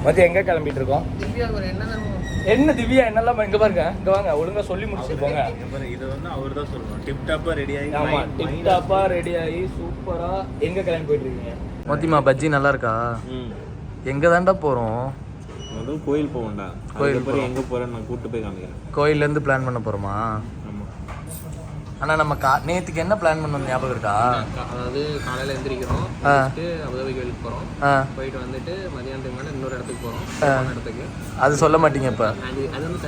மதியம் எங்கே கிளம்பிட்டு இருக்கோம்? என்ன திவ்யா என்னெல்லாம் இங்கே பாருங்க, இங்கே வாங்க, ஒழுங்காக சொல்லி முடிச்சுட்டு போங்க. இது வந்து அவர் தான் சொல்லணும். டிப்டாப்பாக ரெடி ஆகி, ஆமாம், டிப்டாப்பாக ரெடி ஆகி சூப்பராக எங்கே கிளம்பி போயிட்டு இருக்கீங்க? மொத்திமா பஜ்ஜி நல்லா இருக்கா? எங்கே தாண்டா போகிறோம்? அதுவும் கோயில் போவோம்டா. கோயில் போய் எங்கே போகிறேன்னு நான் கூப்பிட்டு போய் காமிக்கிறேன். கோயிலேருந்து பிளான் பண்ண போகிறோமா? ஆனால் நம்ம நேற்றுக்கு என்ன பிளான் பண்ணணும் ஞாபகம் இருக்கா? அதாவது காலையில் எழுந்திரிக்கிறோம், அபுதாபி கோயிலுக்கு போகிறோம், போயிட்டு வந்துட்டு மதியானத்துக்கு மேலே இன்னொரு இடத்துக்கு போகிறோம். இடத்துக்கு அது சொல்ல மாட்டீங்க இப்போ? அது வந்து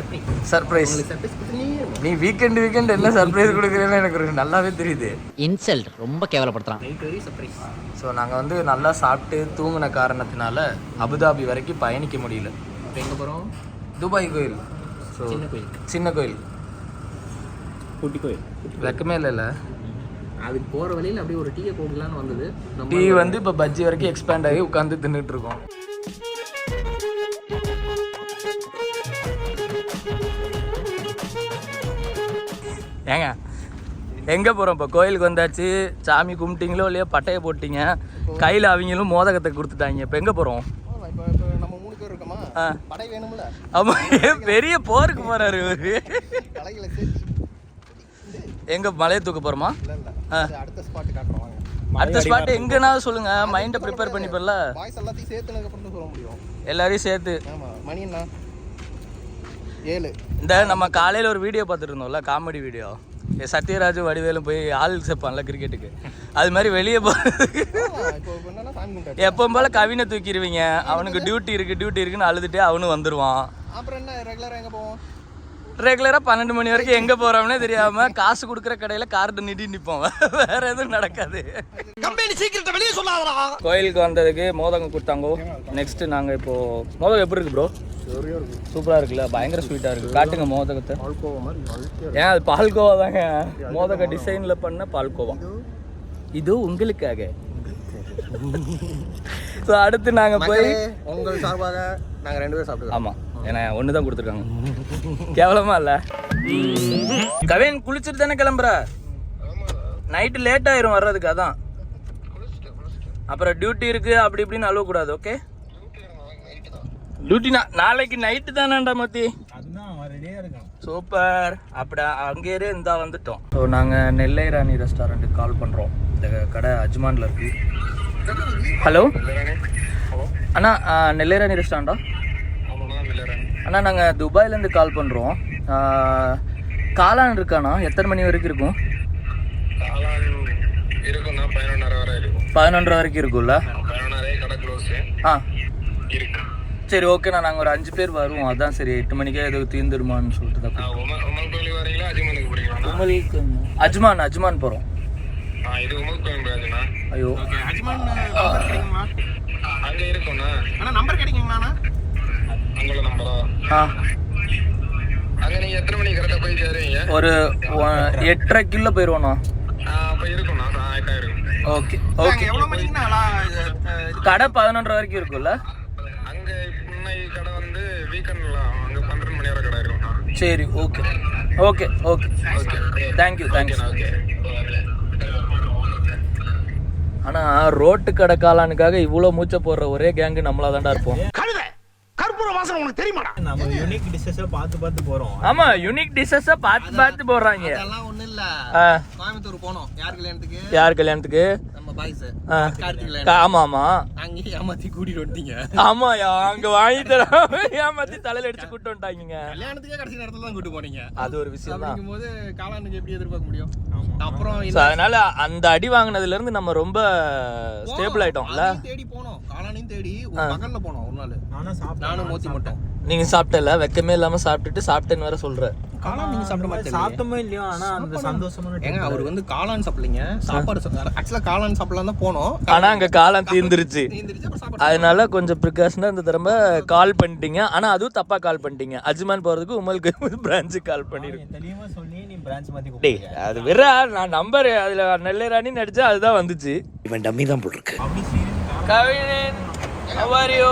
சர்ப்ரைஸ். நீ வீக்கெண்ட் என்ன சர்ப்ரைஸ் கொடுக்குறேன்னு எனக்கு நல்லாவே தெரியுது. இன்சல்ட் ரொம்ப கேவலப்படுத்துறான். நைட் வரையும் சர்ப்ரைஸ். ஸோ நாங்கள் வந்து நல்லா சாப்பிட்டு தூங்கின காரணத்தினால அபுதாபி வரைக்கும் பயணிக்க முடியல. இப்போ எங்கே போகிறோம்? துபாய் கோயில். ஸோ சின்ன கோயில், குட்டி கோயில். வெக்கமே இல்லைல்ல. அதுக்கு போகிற வழியில் அப்படியே ஒரு டீயை போடலான்னு வந்தது. டீ வந்து இப்போ பஜ்ஜி வரைக்கும் எக்ஸ்பேண்ட் ஆகி உட்காந்து தின்னுட்டு இருக்கோம். ஏங்க எங்கே போகிறோம்? இப்போ கோயிலுக்கு வந்தாச்சு, சாமி கும்பிட்டீங்களோ இல்லையோ, பட்டையை போட்டிங்க, கையில் அவங்களும் மோதகத்தை கொடுத்துட்டாங்க. இப்போ எங்கே போகிறோம்? ஆமாம், பெரிய போருக்கு போகிறாரு இவரு. எங்கே மலையை தூக்க போகிறோமா? அடுத்த ஸ்பாட் எங்கன்னா சொல்லுங்க, மைண்டை ப்ரிப்பேர் பண்ணிப்பல. எல்லாரையும் சேர்த்து இந்த நம்ம காலையில் ஒரு வீடியோ பார்த்துட்டு இருந்தோம்ல, காமெடி வீடியோ, சத்யராஜ் வடிவேலும் போய் ஆள் சேர்ப்பான்ல கிரிக்கெட்டுக்கு, அது மாதிரி வெளியே போகிறதுக்கு எப்பவும் போல் கவினை தூக்கிடுவீங்க. அவனுக்கு டியூட்டி இருக்குன்னு அழுதுட்டு அவனும் வந்துடுவான். அப்புறம் என்ன ரெகுலராக எங்கே போவோம்? ரெகுலராக 12 மணி வரைக்கும் எங்கே போகிறோம்னே தெரியாமல் காசு கொடுக்குற கடையில் கார்டு நீட்டி நிற்போம். வேற எதுவும் நடக்காது. கோயிலுக்கு வந்ததுக்கு மோதகம் கொடுத்தாங்கோ. நெக்ஸ்ட் நாங்கள் இப்போது மோதகம் எப்படி இருக்கு ப்ரோ? சூப்பராக இருக்குல்ல, பயங்கர ஸ்வீட்டாக இருக்குது. காட்டுங்க மோதகத்தை. ஏன் அது பால்கோவா தாங்க, மோதக டிசைனில் பண்ண பால்கோவா. இது உங்களுக்காக. ஸோ அடுத்து நாங்கள் போய் உங்கள் சார்பாக நாங்கள் 2 பேரும் சாப்பிடுவோம். ஆமாம், ஏன்னா ஒன்று தான் கொடுத்துருக்காங்க. கேவலமா இல்லை? கவின் குளிச்சுட்டு தானே கிளம்புற? நைட்டு லேட் ஆயிரும் வர்றதுக்கு, அதான். அப்புறம் டியூட்டி இருக்கு, அப்படி இப்படின்னு அழுவக்கூடாது. ஓகே, டியூட்டி நாளைக்கு நைட்டு தானேண்டா மத்தி. சூப்பர். அப்படி அங்கேயே இருந்தா வந்துட்டோம். ஸோ நாங்கள் நெல்லை ராணி ரெஸ்டாரண்ட்டுக்கு கால் பண்ணுறோம். இந்த கடை அஜ்மானில் இருக்கு. ஹலோ அண்ணா, நெல்லை ராணி ரெஸ்டாரண்டா? அண்ணா, நாங்கள் துபாயிலேருந்து கால் பண்ணுறோம். காளான் இருக்காண்ணா? எத்தனை மணி வரைக்கும் இருக்கும்? 11:30 வரைக்கும் இருக்கும்ல? ஆ சரி, ஓகேண்ணா. நாங்கள் ஒரு 5 பேர் வருவோம், அதான் சரி 8 மணிக்கே ஏதோ தீர்ந்துடுமான்னு சொல்லிட்டு தான். அஜ்மான் போகிறோம். ஐயோ, ஒரு 8:30 போயிடுவோண்ணா. Okay okay. கடை 11:30 வரைக்கும் இருக்கும்ல? சரி, ஓகே ஓகே ஓகே. தேங்க்யூ. ஆனால் ரோட்டு கடை காளானுக்காக இவ்வளோ மூச்சை போடுற ஒரே கேங்கு நம்மளா தாண்டா இருப்போம். நம்ம யூனிக் டிஷ்ஷஸை பார்த்து போறோம். ஆமா, யூனிக் டிஷ்ஷஸை பார்த்து போடுறாங்க. அதெல்லாம் ஒண்ணும் இல்ல. கோயம்புத்தூர் போனோம். யார் கல்யாணத்துக்கு? நம்ம பாய்ஸ் கார்த்திக். ஆமா ஆமா, அங்க ஏமாத்தி கூட்டிட்டு வந்துட்டீங்க. ஆமா, அங்க வாங்கி தரோம் ஏமாத்தி தலையில அடிச்சு கூட்டு வந்துட்டாங்க. கல்யாணத்துக்கே கடைசி நேரத்துல தான் கூட்டு போனீங்க. அது ஒரு விஷயம் தான். அப்படிங்கும்போது காளானுக்கு எப்படி எதிர்பார்க்க முடியும்? அப்புறம் அதனால அந்த அடி வாங்கினதுல இருந்து நம்ம ரொம்ப ஸ்டேபிள் ஆயிட்டோம்ல. தேடி போனோம், காளானையும் தேடி பகல்ல போனோம் ஒரு நாள். நானும் மோத்தி மட்டும். நீங்க சாப்பிட்டல, வெக்கமே இல்லாம சாப்பிட்டேன்னு வேற சொல்ற. காளான் நீங்க சாப்பிட்டோமோ இல்லையோ, ஆனா அந்த சந்தோஷமான ஏங்க, அவர் வந்து காளான் சாப்பிடலீங்க, சாப்பாடு. ஆக்சுவலா காளான் சாப்பிடலாம் தான் போனோம், ஆனா அங்க காளான் தீர்ந்துருச்சு. அதனால கொஞ்சம் ப்ரிகாஷனா இந்த தடவை கால் பண்ணிட்டீங்க. ஆனா அதுவும் தப்பா கால் பண்ணிட்டீங்க. அஜ்மான் போறதுக்கு உங்களுக்கு பிரான்ச்சு கால் பண்ணிருக்கேன். தெளிவா சொல்லி நீ பிரான்ச் மாத்தி அது வேற நான் நம்பர் அதுல நெல்லை ராணி நடிச்சா அதுதான் வந்துச்சு. இவன் டம்மி தான் போட்டுருக்கு. கவினன், how are you?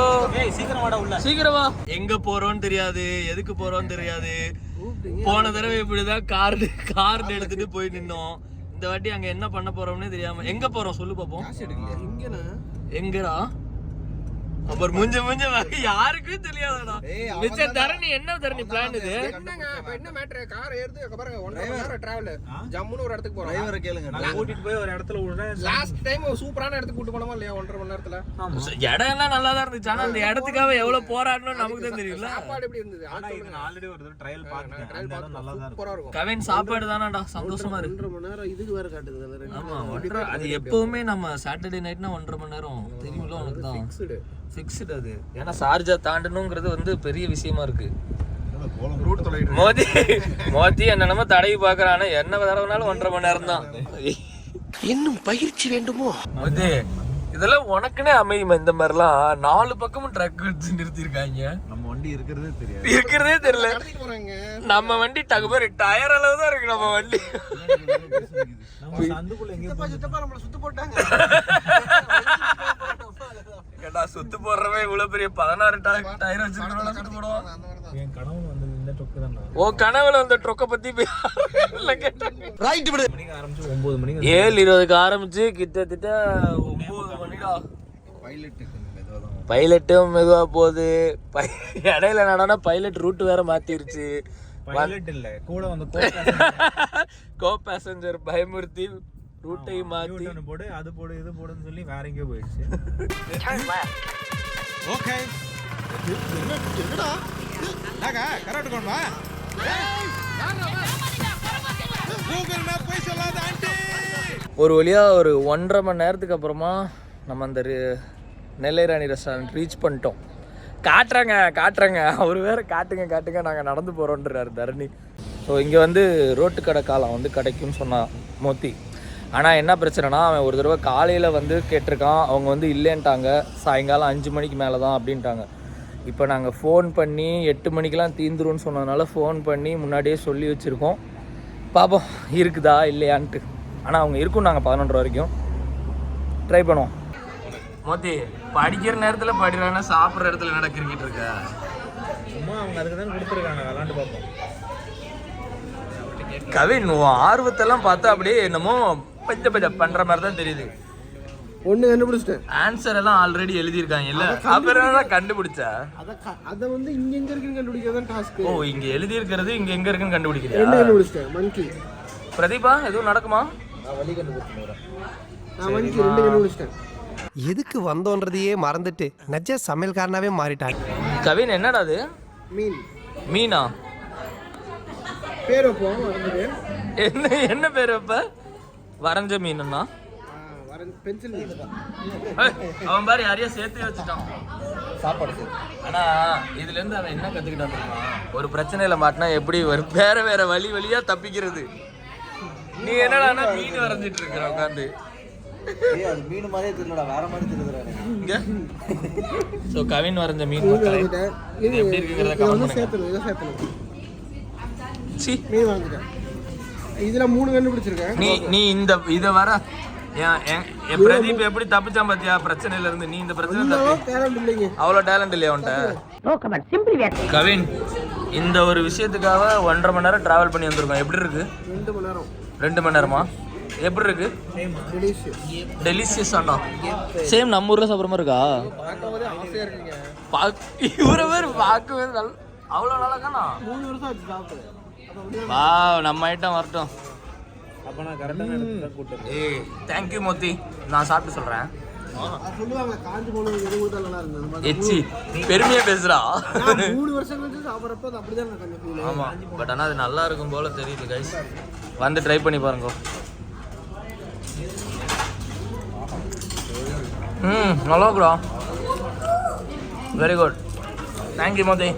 சீக்கிரமா. எங்க போறோம்னு தெரியாது, எதுக்கு போறோம்னு தெரியாது. போன தடவை இப்படிதான் கார்டு எடுத்துட்டு போய் நின்னோம். இந்த வாட்டி அங்க என்ன பண்ண போறோம்னே தெரியாம. எங்க போறோம் சொல்லு பாப்போம். எங்கடா? அப்புறம் மூஞ்ச யாருக்கும் தெரியாதடா. மிச்சம் தரணி என்ன தரணி பிளான் இது? என்னங்க இப்ப என்ன மேட்டர்? கார் ஏறுது அங்க பாருங்க 1.5 மணி நேரம் டிராவல். ஜம்முன்னு ஒரு இடத்துக்கு போறோம். டிரைவரை கேளுங்க. நான் கூட்டிட்டு போய் ஒரு இடத்துல விடுறேன். லாஸ்ட் டைம் ஒரு சூப்பரான இடத்துக்கு கூட்டி போனோமா இல்லையா 1.5 மணி நேரத்துல? இடம் எல்லாம் நல்லா தான் இருந்துச்சு. ஆனா அந்த இடத்துக்காக எவ்வளவு போராடணும் நமக்கு தான் தெரியல. சாப்பாடு எப்படி இருந்தது? ஆனா இது நான் ஆல்ரெடி ஒரு தடவை ட்ரையல் பார்த்தேன். அந்த இடம் நல்லா தான் சூப்பரா இருக்கும். கவின் சாப்பாடு தானடா சந்தோஷமா இருக்கு. 1.5 மணி நேரம் இதுக்கு வேற காட்டுது. ஆமா அது எப்பவுமே நம்ம சாட்டர்டே நைட்னா 1.5 மணி நேரம் தெரியும்ல உனக்கு தான் ஃபிக்ஸ்டு அது. ஏன்னா சார்ஜா தாண்டணுங்கிறது வந்து பெரிய விஷயமா இருக்கு. மோதி என்னென்னமோ தடவி பாக்குறானே, என்ன தடவைனாலும் 1.5 மணி நேரம் தான். இன்னும் பயிற்சி வேண்டுமோ? மோதி இதெல்லாம் உனக்குனே அமையுமா? இந்த மாதிரிலாம் 4 பக்கமும் ட்ரக் வச்சு நிறுத்திருக்காங்க. நம்ம வண்டி இருக்கிறதே தெரியல. நம்ம வண்டி டகுபர் டயர் அளவு தான் இருக்கு நம்ம வண்டி. சந்துக்குள்ள எங்க நம்மள சுத்து போட்டாங்க. கேட்டா சுத்து போடுறவே இவ்வளவு பெரிய 16 டயர் வச்சிருக்கோம். சுத்து போடுவோம். என் கனவுல வந்து இந்த ட்ரக் தான். ஓ கனவுல அந்த ட்ரக்க பத்தி ரைட் விடு. மணிக்கு ஆரம்பிச்சு 9 மணிக்கு 7:20க்கு ஆரம்பிச்சு கிட்டத்தட்ட 9 மணிடா. பைலட்டும் மெதுவா போகுது. இடையில என்னன்னா பைலட் ரூட் வேற மாத்திருச்சு. பைலட் இல்ல கூட வந்து கோ பேசஞ்சர் பயமுறுத்தி ரூட்டை மாத்தி போடு அது போடு இது போடுன்னு சொல்லி வேற எங்கேயோ போயிடுச்சு. ஓகே என்னடா நாங்க கரெக்ட் கொண்டா கூகுள் மேப் போய் சொல்லாத ஆண்டி. ஒரு வழியா ஒரு 1.5 மணி நேரத்துக்கு அப்புறமா நம்ம அந்த நெல்லை ராணி ரெஸ்டாரண்ட் ரீச் பண்ணிட்டோம். காட்டுறேங்க அவர் வேற காட்டுங்க நாங்கள் நடந்து போகிறோன்றாரு தரணி. ஸோ இங்கே வந்து ரோட்டு கடை காலம் வந்து கிடைக்கும்னு சொன்னான் மோத்தி. ஆனால் என்ன பிரச்சனைனா அவன் ஒரு தடவை காலையில் வந்து கேட்டிருக்கான், அவங்க வந்து இல்லைன்ட்டாங்க. சாயங்காலம் 5 மணிக்கு மேலே தான் அப்படின்ட்டாங்க. இப்போ நாங்கள் ஃபோன் பண்ணி 8 மணிக்கெலாம் தீந்துருன்னு சொன்னதுனால ஃபோன் பண்ணி முன்னாடியே சொல்லி வச்சுருக்கோம். பார்ப்போம் இருக்குதா இல்லையான்ட்டு. ஆனால் அவங்க இருக்கும் நாங்கள் 11 வரைக்கும் ட்ரை பண்ணுவோம். மோத்தி படிக்கிற நேரத்தில் படிக்கிறாங்கன்னா சாப்பிட்ற இடத்துல என்ன கிரிக்கெட் இருக்க? சும்மா அவங்க அதுக்கு தான் கொடுத்துருக்காங்க, விளாண்டு பார்ப்போம். கவின் ஆர்வத்தெல்லாம் பார்த்தா அப்படியே என்னமோ பச்சை பண்ணுற மாதிரி தான் தெரியுது. ஒண்ணு கண்டுபிடிச்சிட்டேன். ஆன்சர் எல்லாம் ஆல்ரெடி எழுதியிருக்காங்க இல்ல, அப்புறம் கண்டுபிடிச்சா அத வந்து இங்க எங்க இருக்குன்னு கண்டுபிடிக்கிறது தான் டாஸ்க். ஓ இங்க எழுதி இருக்கிறது இங்க எங்க இருக்குன்னு கண்டுபிடிக்கிறீங்க. ரெண்டு கண்டுபிடிச்சிட்டேன். மங்கி பிரதீபா எதுவும் நடக்குமா? நான் வழி கண்டுபிடிச்சேன். நான் மங்கி 2 கண்டுபிடிச்சிட்டேன். எதுக்கு வந்தோன்றதையே மறந்துட்டு நஜ சமையல்காரனாவே மாறிட்டாங்க. கவின் என்னடா அது? மீனா பேர் வைப்போம். என்ன பேர் வைப்ப? வரைஞ்ச மீனா? பென்சில் மீன். அவன் பாரு யாரையா சேர்த்து வச்சுட்டான் சாப்பாடு. ஆனா இதுல இருந்து அவன் என்ன கத்துக்கிட்டான் தெரியுமா? ஒரு பிரச்சனையில மாட்டினா எப்படி வேற வழியா தப்பிக்கிறது. நீ என்னடா மீன் வரைஞ்சிட்டு இருக்கிற உட்காந்து. அது மீன் மாதிரியே தெரியலடா, வேற மாதிரி தெரியுதுடா இங்க. சோ கவின் வரைஞ்ச மீன் மக்களே எப்படி இருக்குங்கறத கமெண்ட் பண்ணுங்க. சி மீன் வாங்குறேன். இதுல 3 கண்டுபிடிச்சிருக்கேன். நீ இந்த இத வர என் பிரதீப் எப்படி தப்பிச்சான் பாத்தியா பிரச்சனையில இருந்து? நீ இந்த பிரச்சனை டேலண்ட் இல்லைங்க. அவ்வளவு டேலண்ட் இல்லையா உன்கிட்ட? கவின் இந்த ஒரு விஷயத்துக்காக 1.5 மணி நேரம் டிராவல் பண்ணி வந்திருக்கோம். எப்படி இருக்கு? 2 மணி நேரம். 2 மணி நேரமா? எப்படி இருக்கு? டெலிஷியஸ் ஆண்டா. சேம் நம்ம ஊர்ல சாப்பிட்ற மாதிரி இருக்கா? பார்க்கவே ஆசையா இருக்குங்க. இவர பேர் பார்க்கவே அவ்வளோ நல்லா தானா? 3 வருஷம் ஆச்சு சாப்பிட்டு. வா நம்ம ஐட்டம் வரட்டும். அப்ப நான் கரெக்டான இடத்துக்கு தான் கூட்டிட்டு. ஏய் தேங்க் யூ மோத்தி. நான் சாப்பிட்டு சொல்றேன். சொல்லுவாங்க காஞ்சி போனது எது கூட நல்லா இருந்தது. எச்சி பெருமையா பேசுறா. 3 வருஷம் கழிச்சு சாப்பிட்றப்ப அது அப்படிதான் நான் கொஞ்சம் ஃபீல். ஆமா பட் ஆனா அது நல்லா இருக்கும் போல தெரியுது கைஸ். வந்து ட்ரை பண்ணி பாருங்க. நல்லா இருக்குடா. Very good. தேங்க் யூ மோத்தி.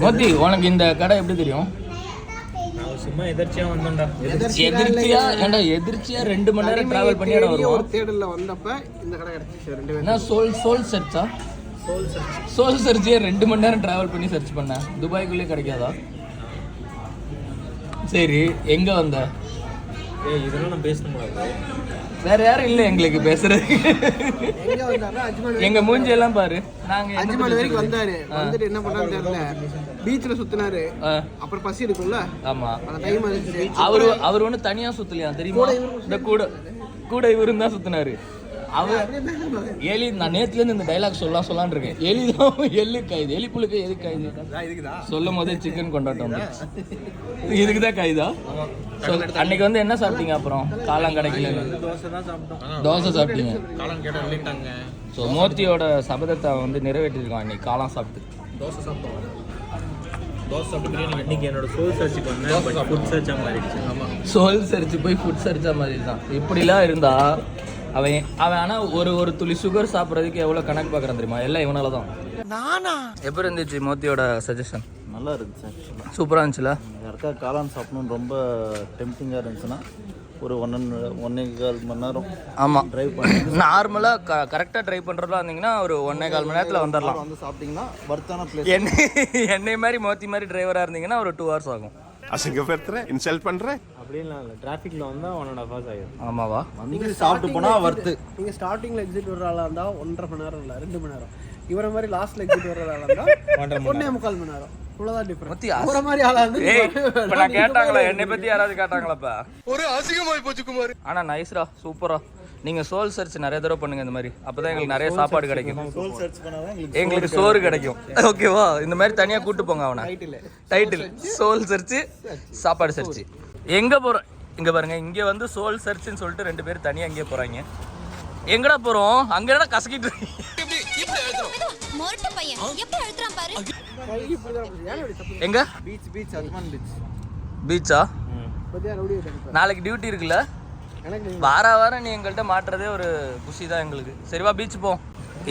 மோத்தி உனக்கு இந்த கடை எப்படி தெரியும்? நான் சும்மா எதிர்ச்சியா வந்தேன்டா. எதிர்ச்சியா 2 மணி நேரம் டிராவல் பண்ணி வருவோம். ஒரு தேடல்ல வந்தப்ப இந்த கடை கிடைச்சிச்சு. 2 என்ன சோல் சர்ச்சா? சோல் சர்ச்சே 2 மணி நேரம் டிராவல் பண்ணி சர்ச் பண்ணேன். துபாய்க்குள்ளே கிடைக்காதா? சரி எங்க வந்த? ஏய் இதெல்லாம் நான் பேச முடியாது. வேற யாரும் இல்ல எங்களுக்கு பேசுறதுக்கு. எங்க வந்தாரா? அஜ்மான். எங்க மூஞ்சி எல்லாம் பாரு. நாங்க அஜ்மான் வரைக்கும் வந்தாரு. வந்துட்டு என்ன பண்ணாரு தெரியல. பீச்ல சுத்தினாரு. அப்புறம் பசி இருக்கும்ல. ஆமா அந்த டைம் ஆச்சு. அவர் ஒண்ணு தனியா சுத்தலையா தெரியுமா? இந்த கூட இவரும் தான் சுத்தினாரு. எலி நான் நேத்துலேருந்து இந்த டைலாக் சொல்லான்னு இருக்கேன். எலி தான் எள்ளு கைது, எலி புழுக்க எது கைது சொல்லும் போதே சிக்கன் கொண்டாட்டம். இதுக்கு தான் கைதா? அன்னைக்கு வந்து என்ன சாப்பிட்டீங்க? அப்புறம் காளான் கிடைக்கல, தோசை சாப்பிட்டீங்க. காளான் கேட்டால் இல்லைட்டாங்க. ஸோ மோத்தியோட சபதத்தை வந்து நிறைவேற்றிருக்கோம். அன்னைக்கு காளான் சாப்பிட்டு தோசை சாப்பிட்டோம். இன்னைக்கு என்னோட சோல் சர்ச்சுக்கு வந்தேன், பட் ஃபுட் சர்ச்சா மாறிடுச்சு. ஆமாம், சோல் சரிச்சு போய் ஃபுட் சரிச்சா மாதிரி தான். இப்படிலாம் இருந்தா அவன் ஆனால் ஒரு துளி சுகர் சாப்பிட்றதுக்கு எவ்வளோ கணக்கு பார்க்குறான் தெரியுமா? எல்லாம் இவனால தான். நானா? எப்படி இருந்துச்சு மோத்தியோட சஜஷன்? நல்லா இருந்துச்சு ஆக்சுவலாக. சூப்பராக இருந்துச்சுல? யாருக்கா காளான் சாப்பிடணும்னு ரொம்ப டெம்டிங்காக இருந்துச்சுன்னா ஒரு 1.25 மணி நேரம் ஆமாம், ட்ரைவ் பண்ணி நார்மலாக கரெக்டாக ட்ரை பண்ணுறதா இருந்தீங்கன்னா ஒரு 1.25 மணி நேரத்தில் வந்துடலாம். வந்து சாப்பிட்டீங்கன்னா வர்த்தான பிளேஸ். என்னை மாதிரி மோத்தி மாதிரி டிரைவராக இருந்தீங்கன்னா ஒரு 2 hours ஆகும். அசிங்கப்படுத்துறேன், இன்சல்ட் பண்றேன். அப்படிலாம் இல்லை, டிராஃபிக்கில் வந்தால் 1.5 hours ஆகிடும். ஆமாவா? வந்து சாப்பிட்டு போனால் வர்த்து. நீங்கள் ஸ்டார்டிங்கில் எக்ஸிட் வர ஆளாக இருந்தால் 1.5 மணி நேரம் இல்லை 2 மணி நேரம். இவரை மாதிரி லாஸ்ட்டில் எக்ஸிட் வர ஆளாக இருந்தால் 1.25 மணி நேரம். இவ்வளோதான் டிஃபரன்ஸ். மோத்தி அவரை மாதிரி ஆளாக இருந்து இப்போ நான் கேட்டாங்களா, என்னை பற்றி யாராவது கேட்டாங்களாப்பா? ஒரு அசிங்கமாய் போச்சு குமார். ஆனால் நைஸ்ரா, சூப்பரா. நீங்கள் சோல் சர்ச் நிறைய தடவை பண்ணுங்க இந்த மாதிரி. அப்போ தான் எங்களுக்கு நிறைய சாப்பாடு கிடைக்கும். சோல் சர்ச் பண்ணாதான் எங்களுக்கு சோறு கிடைக்கும். ஓகேவா? இந்த மாதிரி தனியாக கூட்டு போங்க அவனை. டைட்டில் சோல் சர்ச்சு, சாப்பாடு சர்ச்சு. எங்கே போகிறோம்? இங்கே பாருங்க, இங்கே வந்து சோல் சர்ச்சுன்னு சொல்லிட்டு 2 பேர் தனியாக இங்கே போகிறாங்க. எங்கடா போகிறோம்? அங்கே என்ன கசக்கிட்டு மொரட்டு பையன் எப்படி அழுத்துறான் பாரு. எங்க? Beach Ajman beach. பீச்சா? நாளைக்கு டியூட்டி இருக்குல்ல? வாரம் நீ எங்கள்கிட்ட மாட்டுறதே ஒரு குஷி தான் எங்களுக்கு. சரிவா, பீச் போ.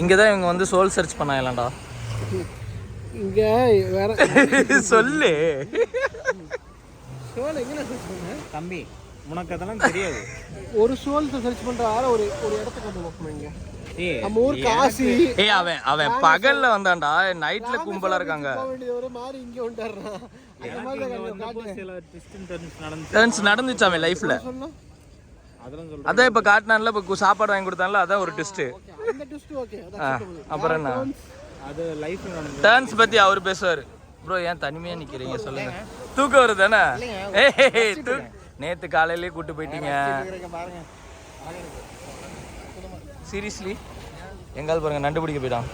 இங்கே தான் இவங்க வந்து சோல் சர்ச் பண்ணாங்களாண்டா. இங்கே வேற சொல்லு. சோல் எங்கே சர்ச் பண்ண தம்பி, உனக்கு அதெல்லாம் தெரியாது. ஒரு சோல் சர்ச் பண்ணுற ஆளை ஒரு இடத்துக்கு வந்து பார்ப்போம். இங்கே நம்ம ஊர் காசி. ஏய், அவன் பகல்ல வந்தான்டா, நைட்ல கும்பலா இருக்காங்க. ஒரு மாதிரி இங்கே வந்துடுறான். அந்த மாதிரி சில ட்விஸ்ட் அண்ட் டர்ன்ஸ் டர்ன்ஸ் நடந்துச்சு அவன் லைஃப்ல. அதான் இப்ப காட்டினான்ல, இப்ப சாப்பாடு வாங்கி கொடுத்தான்ல, அதான் ஒரு ட்விஸ்ட். அந்த ட்விஸ்ட் ஓகே. அப்புறம் என்ன அது லைஃப்ல நடந்து டர்ன்ஸ் பத்தி அவர் பேசுவாரு. ப்ரோ ஏன் தனிமையா நிக்கிறீங்க சொல்லுங்க. தூக்கம் வருது தானே? நேத்து காலையிலேயே கூட்டு போயிட்டீங்க. சீரியஸ்லி எங்கால் பாருங்க, நண்டு பிடிக்க போயிட்டான்.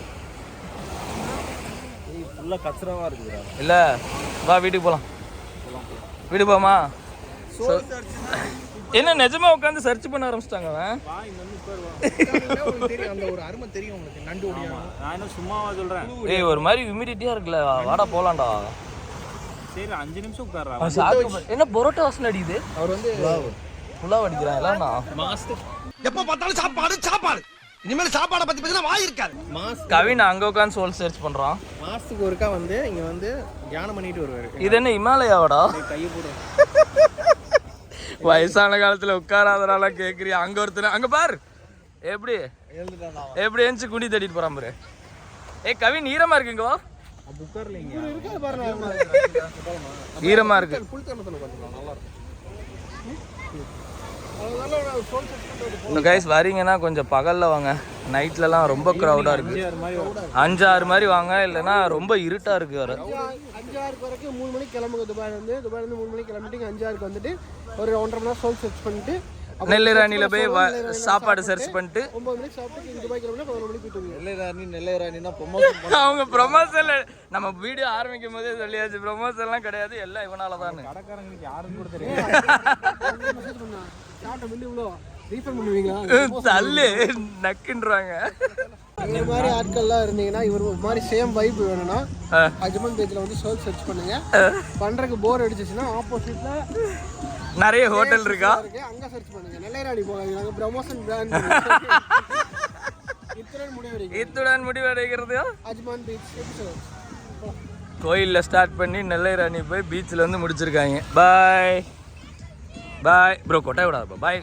ஃபுல்லாக கச்சராவாக இருக்குதுடா. இல்ல, வா வீட்டுக்கு போலாம். வீட்டுக்கு போமா? என்ன நிஜமா உட்காந்து சர்ச் பண்ண ஆரம்பிச்சிட்டாங்க அவன். அந்த ஒரு அருமை தெரியும் உங்களுக்கு. நண்டு ஓடியா? நான் என்ன சும்மாவா சொல்றேன்? ஏய், ஒரு மாதிரி இமிடியேட்டா இருக்குல்ல. வாடா போலாம்டா. சரி 5 நிமிஷம் உட்கார்றா. அவன் சாக்கு என்ன பரோட்டா வாசனை அடிக்குது. அவர் வந்து புலாவ் அடிக்கிறான் எல்லாம்னா. எப்ப பார்த்தாலும் சாப்பாடு. இனிமேல் சாப்பாடை பத்தி பேசினா வாய் இருக்காது. கவின் அங்க உட்காந்து சோல் சர்ச் பண்றான். மாசத்துக்கு ஒருக்கா வந்து இங்க வந்து தியானம் பண்ணிட்டு வருவாரு. இது என்ன இமாலயாவாடா? கையை போடுவோம். வயசான காலத்துல உட்காராதனால கேக்குறியா? அங்க ஒருத்தர் அங்க பாரு, எப்படி எழுந்துச்சு குண்டி தட்டிட்டு போறான் பாரு. ஏய் கவின், ஈரமா இருக்குங்க. வா, இருக்காது பாருங்க. ஈரமா இருக்கு. புளித்தனத்துல கொஞ்சம் நல்லா இருக்கும். அதனால சோல் சர்ச் பண்றது. இந்த கைஸ் வரீங்கன்னா கொஞ்சம் பகல்ல வாங்க. நைட்லலாம் ரொம்ப க்ரௌடா இருக்கு. 5-6 மாதிரி வாங்க, இல்லைன்னா ரொம்ப இருட்டா இருக்கு. வர 5-6 வரைக்கும் 3 மணிக்கு கிளம்புங்க. துபாயிலேருந்து 3 மணிக்கு கிளம்பிட்டு 5-6 வந்துட்டு ஒரு 1.5 மணி நேரம் சோல் சர்ச் பண்ணிட்டு நெல்லைராணியில போய் சாப்பாடு சர்ச் பண்ணிட்டு 9 மணிக்கு சாப்பிட்டு துபாய் கிளம்பினா 11 மணிக்கு போயிட்டு நெல்லைராணினா ப்ரொமோஷன் அவங்க ப்ரொமோஷன் நம்ம வீடியோ ஆரம்பிக்கும் போதே சொல்லியாச்சு. ப்ரொமோஷன்லாம் கிடையாது, எல்லாம் இவனால தான். கடைக்காரங்களுக்கு யாரும் கூட தெரியாது. மெசேஜ் பண்ணா சாப்பிட்ட மில்லி இவ்வளோ ரீஃபண்ட் பண்ணுவீங்களா? தள்ளு நக்குன்றாங்க. இந்த மாதிரி ஆட்கள்லாம் இருந்தீங்கன்னா இவர் ஒரு மாதிரி சேம் வைப் வேணும்னா அஜ்மான் பேஜ்ல வந்து சோல் சர்ச் பண்ணுங்க. பண்றதுக்கு போர் அடிச்சிச்சுன்னா ஆப்போசிட்ல நிறைய ஹோட்டல் இருக்கா, அங்க சர்ச் பண்ணுங்க. நெல்லைராணி போகாதீங்க, நாங்க ப்ரமோஷன் பிராண்ட். இத்துடன் முடிவடைகிறது அஜ்மான் பீச் எபிசோட். கோயிலில் ஸ்டார்ட் பண்ணி நெல்லைராணி போய் பீச்சில் வந்து முடிச்சிருக்காங்க. பாய் பாய் ப்ரோ, கொட்டாய் விடாது. பாய்.